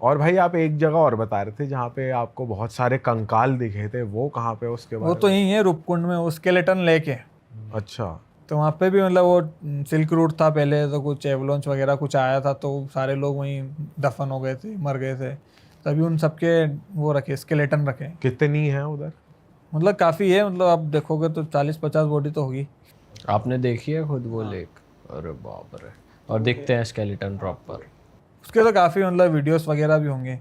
और भाई आप एक जगह और बता रहे थे जहाँ पे आपको बहुत सारे कंकाल दिखे थे, वो कहाँ पे, उसके वो बारे तो में? यही है रूपकुंड में, वो स्केलेटन लेके। अच्छा। तो वहाँ पे भी मतलब वो सिल्क रूट था पहले, तो कुछ एवलोंच वगैरह कुछ आया था, तो सारे लोग वहीं दफन हो गए थे, मर गए थे। तभी उन सबके वो रखे, स्केलेटन रखे। कितनी है उधर? मतलब काफ़ी है, मतलब आप देखोगे तो 40-50 बॉडी तो होगी। आपने देखी है खुद वो लेक? अरे बाप रे। और दिखते हैं स्केलेटन प्रॉपर? उसके तो काफ़ी मतलब वीडियोस वगैरह भी होंगे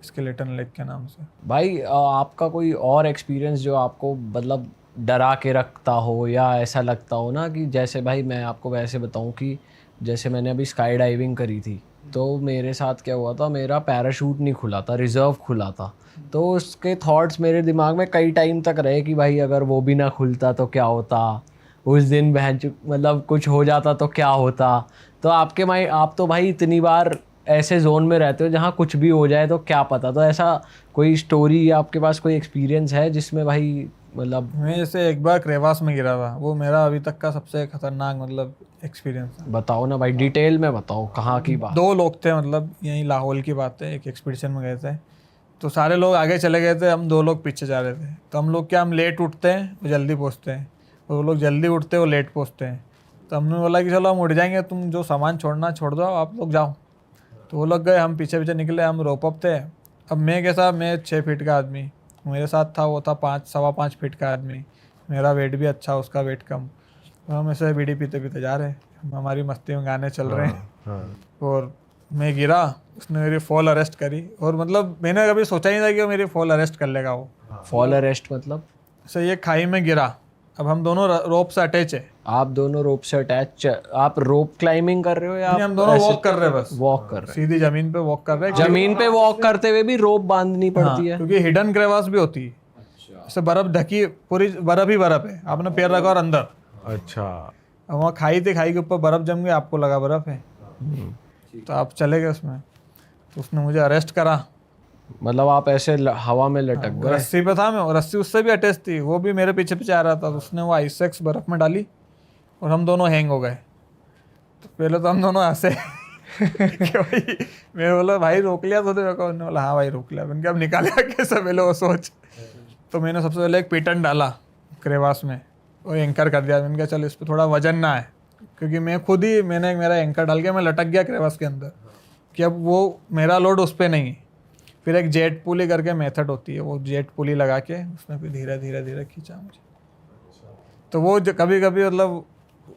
स्केलेटन लेक के नाम से। भाई आपका कोई और एक्सपीरियंस जो आपको मतलब डरा के रखता हो, या ऐसा लगता हो ना कि जैसे भाई मैं आपको वैसे बताऊं कि जैसे मैंने अभी स्काई डाइविंग करी थी, तो मेरे साथ क्या हुआ था, मेरा पैराशूट नहीं खुला था, रिजर्व खुला था। तो उसके थॉट्स मेरे दिमाग में कई टाइम तक रहे कि भाई अगर वो भी ना खुलता तो क्या होता, उस दिन मतलब कुछ हो जाता तो क्या होता। तो आपके माइंड, आप तो भाई इतनी बार ऐसे जोन में रहते हो जहाँ कुछ भी हो जाए तो क्या पता, तो ऐसा कोई स्टोरी या आपके पास कोई एक्सपीरियंस है जिसमें भाई मतलब? मैं जैसे एक बार क्रेवास में गिरा था, वो मेरा अभी तक का सबसे खतरनाक मतलब एक्सपीरियंस था। बताओ ना भाई, डिटेल में बताओ कहाँ की बात। 2 लोग थे, मतलब यहीं लाहौल की बात है, एक एक्सपीडिशन में गए थे। तो सारे लोग आगे चले गए थे, हम 2 लोग पीछे जा रहे थे। तो हम लोग क्या, हम लेट उठते हैं वो जल्दी पहुँचते हैं, और वो लोग जल्दी उठते हैं वो लेट पहुँचते हैं। तो हमने बोला कि चलो हम उठ जाएंगे, तुम जो सामान छोड़ना छोड़ दो, आप लोग जाओ। तो वो लोग गए, हम पीछे पीछे निकले, हम रोप अप थे। अब मैं कैसा, मैं 6 फीट का आदमी, मेरे साथ था वो था 5 सवा 5 फीट का आदमी। मेरा वेट भी अच्छा, उसका वेट कम। तो हम ऐसे बीड़ी पीते पीते जा रहे हैं, हमारी मस्ती में गाने चल रहे हैं। हाँ। और मैं गिरा, उसने मेरी फॉल अरेस्ट करी। और मतलब मैंने कभी सोचा नहीं था कि वो मेरी फॉल अरेस्ट कर लेगा वो। फॉल अरेस्ट मतलब? ऐसे ये खाई में गिरा, अब हम दोनों रोप से अटैच है। आप दोनों रोप से अटैच, आप रोप क्लाइंबिंग कर रहे हो या नहीं, हम दोनों वॉक कर रहे हैं, बस वॉक कर रहे सीधी जमीन पे वॉक कर रहे हैं? हैं। जमीन पे वॉक करते हुए भी रोप बांधनी पड़ती है? क्योंकि हिडन क्रेवास भी होती है, जैसे बर्फ ढकी, पूरी बर्फ ही बर्फ है, आपने पैर रखा और अंदर। अच्छा। अब वहाँ खाई थी, खाई के ऊपर बर्फ जम गई, आपको लगा बर्फ है, तो आप चले गए उसमें। तो उसने मुझे अरेस्ट करा। मतलब आप ऐसे हवा में लटक वो गए? रस्सी पे था मैं, और रस्सी उससे भी अटैच थी, वो भी मेरे पीछे पीछे आ रहा था। तो उसने वो आइसेक्स बर्फ में डाली और हम दोनों हैंग हो गए। तो पहले तो हम दोनों हंसे कि भाई, मैं बोला भाई रोक लिया तो मेरे को, उन्होंने बोला हाँ भाई रोक लिया। मैंने कहा अब निकालेगा कैसे, पहले वो सोच। तो मैंने सबसे पहले एक पिटन डाला क्रेवास में, और एंकर कर दिया। मैंने कहा चल इस पर थोड़ा वजन ना है, क्योंकि मैं खुद ही, मैंने मेरा एंकर डाल के मैं लटक गया क्रेवास के अंदर, कि अब वो मेरा लोड उस पर नहीं है। फिर एक जेट पुली करके मेथड होती है, वो जेट पुली लगा के उसमें फिर धीरे धीरे धीरे खींचा मुझे। तो वो कभी कभी मतलब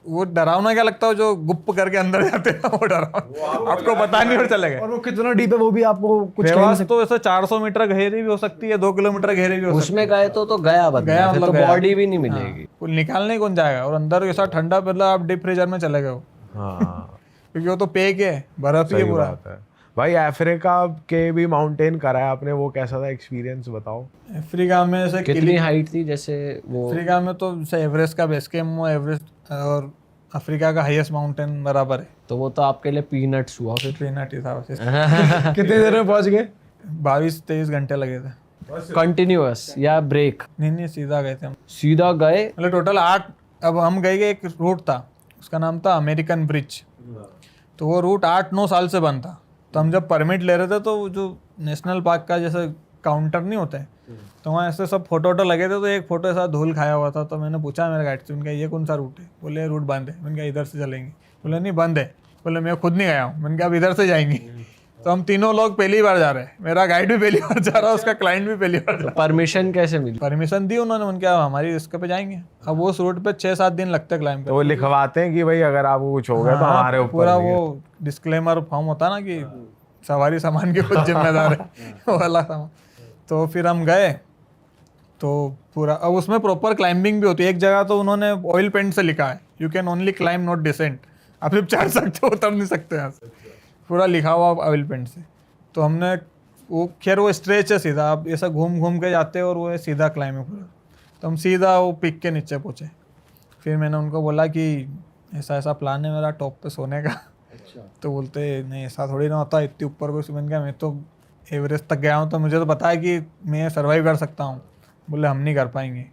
वो डरावना क्या लगता है, जो गुप्प करके अंदर जाते हैं वो डरावना, आपको पता नहीं और चलेगा। और वो कितना डीप है वो भी आपको कुछ कह नहीं क्रेवास सकते। तो ऐसे 400 मीटर गहरी भी हो सकती है, 2 किलोमीटर गहरी भी हो सकती उसमें गए तो गया है। बंदा, गया फिर मतलब तो गया। बॉडी भी नहीं हाँ, मिलेगी। कोई निकालने कौन जाएगा, और अंदर ऐसा ठंडा, मतलब आप डीप फ्रीजर में चले गए हो, हाँ। क्योंकि वो तो पेक है, बर्फ ही है सही पूरा। बात है भाई। अफ्रीका के भी माउंटेन करा है आपने, वो कैसा था एक्सपीरियंस, बताओ। अफ्रीका में से कितनी हाइट थी जैसे वो? अफ्रीका में तो जैसे एवरेस्ट का बेस कैंप, वो एवरेस्ट और अफ्रीका का हाईएस्ट माउंटेन बराबर है। तो वो तो आपके लिए पीनट्स हुआ फिर। पीनट ही था बस। कितनी देर में पहुंच गए? 22-23 घंटे लगे थे। कंटिन्यूअस या ब्रेक? नहीं सीधा गए थे हम, सीधा गए? मतलब टोटल 8। अब हम गए, एक रूट था, उसका नाम था अमेरिकन ब्रिज। तो वो रूट 8-9 साल से बंद था। तो हम जब परमिट ले रहे थे, तो वो जो नेशनल पार्क का जैसे काउंटर नहीं होते हैं, तो वहाँ ऐसे सब फोटो वोटो लगे थे। तो एक फोटो ऐसा धूल खाया हुआ था। तो मैंने पूछा मेरे गाइड से, उनका ये कौन सा रूट है? बोले रूट बंद है। मैंने कहा इधर से चलेंगे? बोले नहीं बंद है। बोले मैं खुद नहीं गया हूँ। मैंने कहा अब इधर से जाएंगे। तो हम तीनों लोग पहली बार जा रहे हैं, मेरा गाइड भी पहली बार जा रहा है, उसका क्लाइंट भी पहली बार जा रहा है। परमिशन कैसे मिली? परमिशन दी उन्होंने, उनके हमारी रिस्क पे जाएंगे। अब वो उस रूट पे 6-7 दिन लगते क्लाइंब तो वो लिखवाते हैं कि भाई अगर आपको कुछ हो गया तो हमारे ऊपर पूरा नहीं है। वो डिस्क्लेमर फॉर्म होता है ना, कि सवारी सामान के खुद जिम्मेदार है वो वाला सामान। तो फिर हम गए, तो पूरा अब उसमें प्रॉपर क्लाइंबिंग भी होती है। एक जगह तो उन्होंने ऑयल पेंट से लिखा है, you can only climb not descent. आप सिर्फ चढ़ सकते हो, उतर नहीं सकते यहाँ से, पूरा लिखा हुआ ऑयल पेंट से। तो हमने वो, खैर वो स्ट्रेच है सीधा, आप ऐसा घूम घूम के जाते हो, और वो है सीधा क्लाइंब है पूरा। तो हम सीधा वो पिक के नीचे पहुँचे। फिर मैंने उनको बोला कि ऐसा ऐसा प्लान है मेरा टॉप पे सोने का। तो बोलते नहीं ऐसा थोड़ी ना होता, इतनी ऊपर को। मैंने कहा मैं तो एवरेस्ट तक गया हूँ, तो मुझे तो पता है कि मैं सर्वाइव कर सकता हूँ। बोले हम नहीं कर पाएंगे।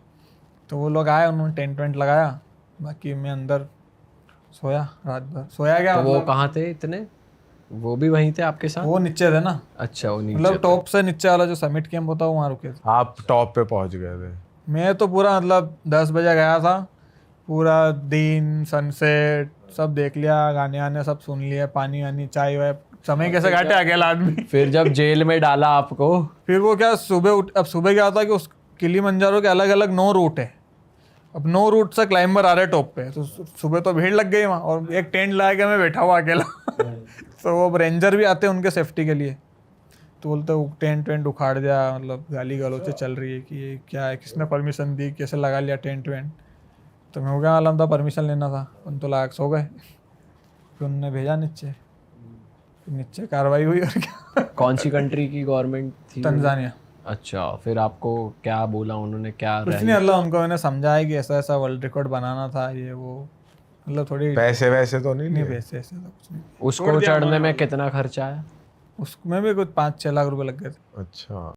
तो वो लोग आए, उन्होंने टेंट वेंट लगाया, बाकी मैं अंदर सोया, रात भर सोया। क्या तो वो मतलब कहाँ थे इतने? वो भी वहीं थे आपके साथ? वो नीचे थे ना, अच्छा, वो नीचे मतलब टॉप से नीचे वाला जो समिट कैंप होता है वहाँ रुके थे। आप टॉप पे पहुंच गए थे? मैं तो पूरा मतलब 10 बजे गया था, पूरा दिन सनसेट सब देख लिया, गाने आने सब सुन लिए, पानी वानी चाय वाय, समय कैसे काटे अकेला आदमी। फिर जब जेल में डाला आपको? फिर वो क्या सुबह अब सुबह क्या होता है कि उस किलिमंजारो के अलग अलग 9 रूट है। अब 9 रूट से क्लाइंबर आ रहे टॉप पे, तो सुबह तो भीड़ लग गई वहाँ, और एक टेंट लगा के मैं बैठा हुआ अकेला। तो वो रेंजर भी आते हैं उनके सेफ्टी के लिए, तो बोलते वो टेंट वेंट उखाड़ दिया, मतलब गाली गलौचे चल रही है कि ये क्या है, किसने परमिशन दी, कैसे लगा लिया टेंट वेंट। तो मैं हो गया आलम था, परमिशन लेना था, उन तो लाख सो गए। फिर उन्होंने भेजा नीचे, फिर नीचे कार्रवाई हुई और क्या। कौन सी कंट्री की गवर्नमेंट थी? तंजानिया। अच्छा, फिर आपको क्या बोला उन्होंने, क्या कुछ नहीं, अल्लाह उनको मैंने समझाया कि ऐसा ऐसा वर्ल्ड रिकॉर्ड बनाना था, ये वो, मतलब थोड़ी पैसे वैसे तो नहीं नहीं, लिए? वैसे ऐसे तो कुछ नहीं। उसको चढ़ने में कितना खर्चा आया? उसमें भी कुछ 5-6 लाख रुपए लग गए थे। अच्छा।